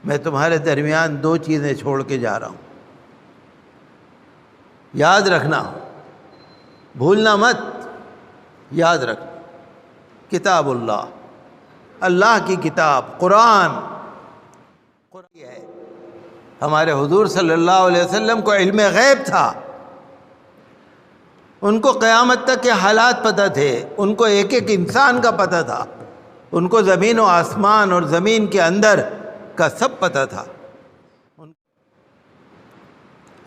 میں تمہارے درمیان دو چیزیں چھوڑ کے جا رہا ہوں، یاد رکھنا، بھولنا مت، یاد رکھنا۔ کتاب اللہ، اللہ کی کتاب قرآن ہے۔ ہمارے حضور صلی اللہ علیہ وسلم کو علم غیب تھا، ان کو قیامت تک کے حالات پتہ تھے، ان کو ایک ایک انسان کا پتہ تھا، ان کو زمین و آسمان اور زمین کے اندر کا سب پتہ تھا۔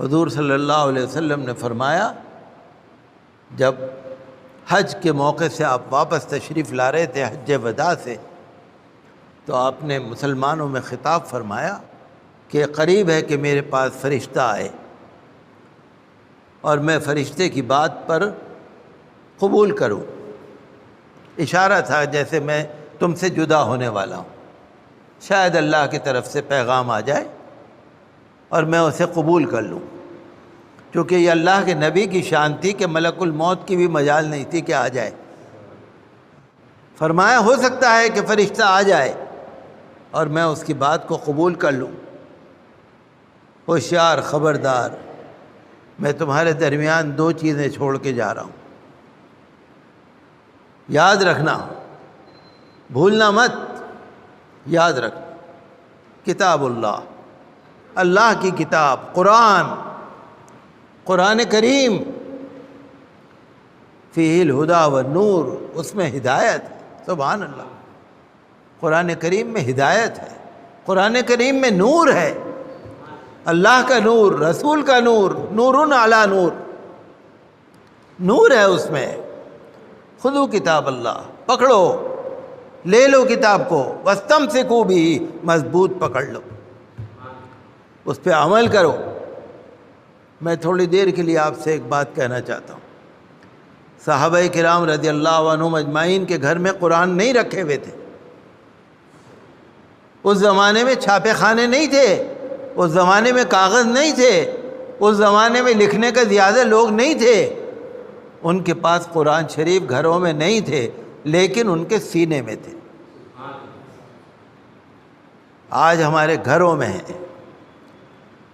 حضور صلی اللہ علیہ وسلم نے فرمایا، جب حج کے موقع سے آپ واپس تشریف لا رہے تھے حج وداع سے، تو آپ نے مسلمانوں میں خطاب فرمایا کہ قریب ہے کہ میرے پاس فرشتہ آئے اور میں فرشتے کی بات پر قبول کروں۔ اشارہ تھا جیسے میں تم سے جدا ہونے والا ہوں، شاید اللہ کی طرف سے پیغام آ جائے اور میں اسے قبول کر لوں، کیونکہ یہ اللہ کے نبی کی شان تھی کہ ملک الموت کی بھی مجال نہیں تھی کہ آ جائے۔ فرمایا ہو سکتا ہے کہ فرشتہ آ جائے اور میں اس کی بات کو قبول کر لوں۔ ہوشیار، خبردار، میں تمہارے درمیان دو چیزیں چھوڑ کے جا رہا ہوں، یاد رکھنا، بھولنا مت، یاد رکھنا۔ کتاب اللہ، اللہ کی کتاب قرآن، قرآن کریم، فیہ الہدی والنور، اس میں ہدایت ہے۔ سبحان اللہ، قرآن کریم میں ہدایت ہے، قرآن کریم میں نور ہے، اللہ کا نور، رسول کا نور، نور علی نور، نور ہے اس میں۔ خذو کتاب اللہ، پکڑو، لے لو کتاب کو، واستمسکوا بہ، مضبوط پکڑ لو، اس پہ عمل کرو۔ میں تھوڑی دیر کے لیے آپ سے ایک بات کہنا چاہتا ہوں۔ صحابہ کرام رضی اللہ عنہم اجمعین کے گھر میں قرآن نہیں رکھے ہوئے تھے۔ اس زمانے میں چھاپے خانے نہیں تھے، اس زمانے میں کاغذ نہیں تھے، اس زمانے میں لکھنے کا زیادہ لوگ نہیں تھے، ان کے پاس قرآن شریف گھروں میں نہیں تھے، لیکن ان کے سینے میں تھے۔ آج ہمارے گھروں میں ہیں،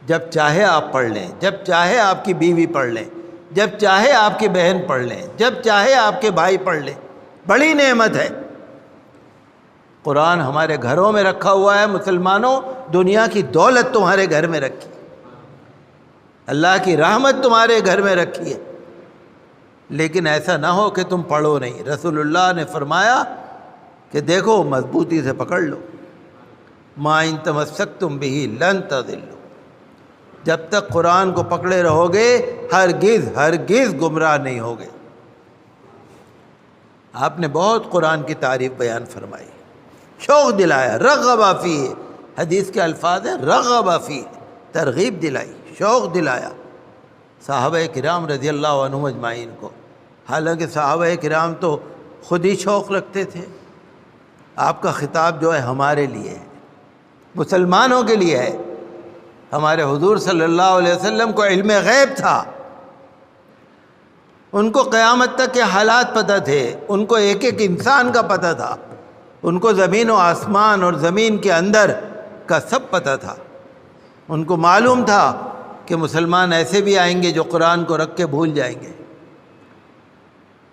جب چاہے آپ پڑھ لیں، جب چاہے آپ کی بیوی پڑھ لیں، جب چاہے آپ کی بہن پڑھ لیں، جب چاہے آپ کے بھائی پڑھ لیں، بڑی نعمت ہے۔ قرآن ہمارے گھروں میں رکھا ہوا ہے۔ مسلمانوں، دنیا کی دولت تمہارے گھر میں رکھی ہے، اللہ کی رحمت تمہارے گھر میں رکھی ہے، لیکن ایسا نہ ہو کہ تم پڑھو نہیں۔ رسول اللہ نے فرمایا کہ دیکھو، مضبوطی سے پکڑ لو، ما ان تمسکتم بہ لن تضلوا، جب تک قرآن کو پکڑے رہو گے ہرگز گمراہ نہیں ہوگے۔ آپ نے بہت قرآن کی تعریف بیان فرمائی، شوق دلایا، رغب فیہ، حدیث کے الفاظ ہیں رغب فیہ، ترغیب دلائی، شوق دلایا صحابہ کرام رضی اللہ عنہم اجمعین کو۔ حالانکہ صحابہ کرام تو خود ہی شوق رکھتے تھے۔ آپ کا خطاب جو ہے ہمارے لیے ہے، مسلمانوں کے لیے ہے۔ ہمارے حضور صلی اللہ علیہ وسلم کو علم غیب تھا، ان کو قیامت تک کے حالات پتہ تھے، ان کو ایک ایک انسان کا پتہ تھا، ان کو زمین و آسمان اور زمین کے اندر کا سب پتہ تھا۔ ان کو معلوم تھا کہ مسلمان ایسے بھی آئیں گے جو قرآن کو رکھ کے بھول جائیں گے،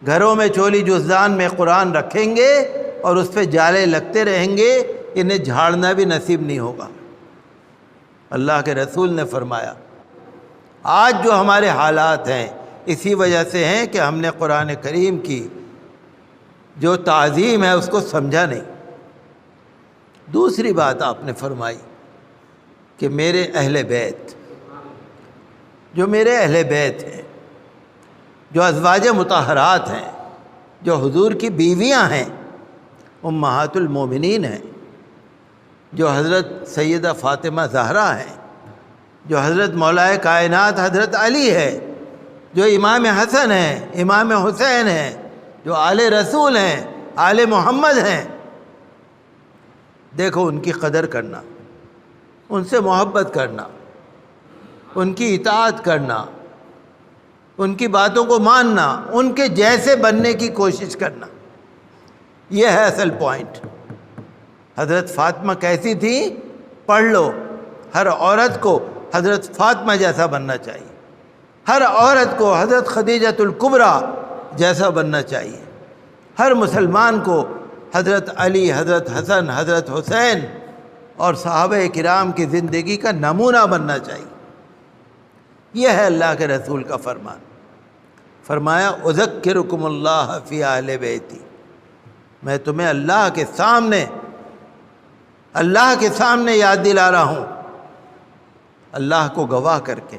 گھروں میں چولی جزدان میں قرآن رکھیں گے اور اس پہ جالے لگتے رہیں گے، انہیں جھاڑنا بھی نصیب نہیں ہوگا۔ اللہ کے رسول نے فرمایا، آج جو ہمارے حالات ہیں اسی وجہ سے ہیں کہ ہم نے قرآن کریم کی جو تعظیم ہے اس کو سمجھا نہیں۔ دوسری بات آپ نے فرمائی کہ میرے اہل بیت، جو میرے اہل بیت ہیں، جو ازواج مطہرات ہیں، جو حضور کی بیویاں ہیں، امہات المومنین ہیں، جو حضرت سیدہ فاطمہ زہرا ہیں، جو حضرت مولائے کائنات حضرت علی ہے، جو امام حسن ہیں، امام حسین ہیں، جو آل رسول ہیں، آل محمد ہیں، دیکھو ان کی قدر کرنا، ان سے محبت کرنا، ان کی اطاعت کرنا، ان کی باتوں کو ماننا، ان کے جیسے بننے کی کوشش کرنا، یہ ہے اصل پوائنٹ۔ حضرت فاطمہ کیسی تھی؟ پڑھ لو، ہر عورت کو حضرت فاطمہ جیسا بننا چاہیے، ہر عورت کو حضرت خدیجۃ الکبریٰ جیسا بننا چاہیے، ہر مسلمان کو حضرت علی، حضرت حسن، حضرت حسین اور صحابہ کرام کی زندگی کا نمونہ بننا چاہیے۔ یہ ہے اللہ کے رسول کا فرمان۔ فرمایا اذکرکم اللہ فی اہل بیتی، میں تمہیں اللہ کے سامنے یاد دلا رہا ہوں، اللہ کو گواہ کر کے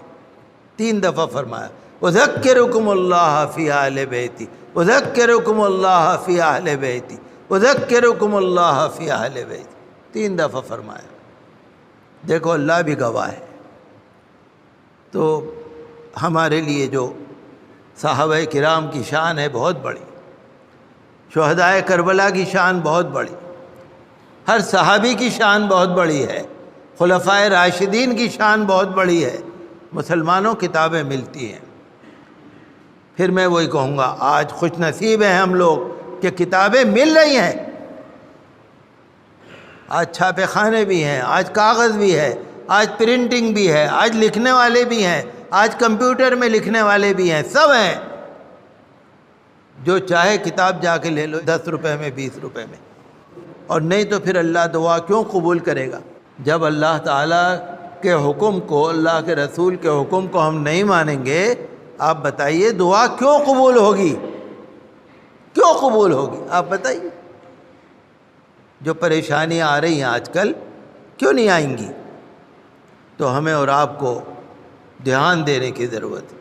3 دفعہ فرمایا اذکرکم اللہ فی اہل بیتی، اذکرکم اللہ فی اہل بیتی، اذکرکم اللہ فی اہل بیتی، 3 دفعہ فرمایا۔ دیکھو اللہ بھی گواہ ہے۔ تو ہمارے لیے جو صحابہ کرام کی شان ہے بہت بڑی، شہدائے کربلا کی شان بہت بڑی، ہر صحابی کی شان بہت بڑی ہے، خلفائے راشدین کی شان بہت بڑی ہے۔ مسلمانوں کتابیں ملتی ہیں۔ پھر میں وہی کہوں گا، آج خوش نصیب ہیں ہم لوگ کہ کتابیں مل رہی ہیں۔ آج چھاپے خانے بھی ہیں، آج کاغذ بھی ہے، آج پرنٹنگ بھی ہے، آج لکھنے والے بھی ہیں، آج کمپیوٹر میں لکھنے والے بھی ہیں، سب ہیں۔ جو چاہے کتاب جا کے لے لو، 10 روپے میں، 20 روپے میں۔ اور نہیں تو پھر اللہ دعا کیوں قبول کرے گا؟ جب اللہ تعالیٰ کے حکم کو، اللہ کے رسول کے حکم کو ہم نہیں مانیں گے، آپ بتائیے دعا کیوں قبول ہوگی؟ کیوں قبول ہوگی آپ بتائیے؟ جو پریشانیاں آ رہی ہیں آج کل، کیوں نہیں آئیں گی؟ تو ہمیں اور آپ کو دھیان دینے کی ضرورت ہے۔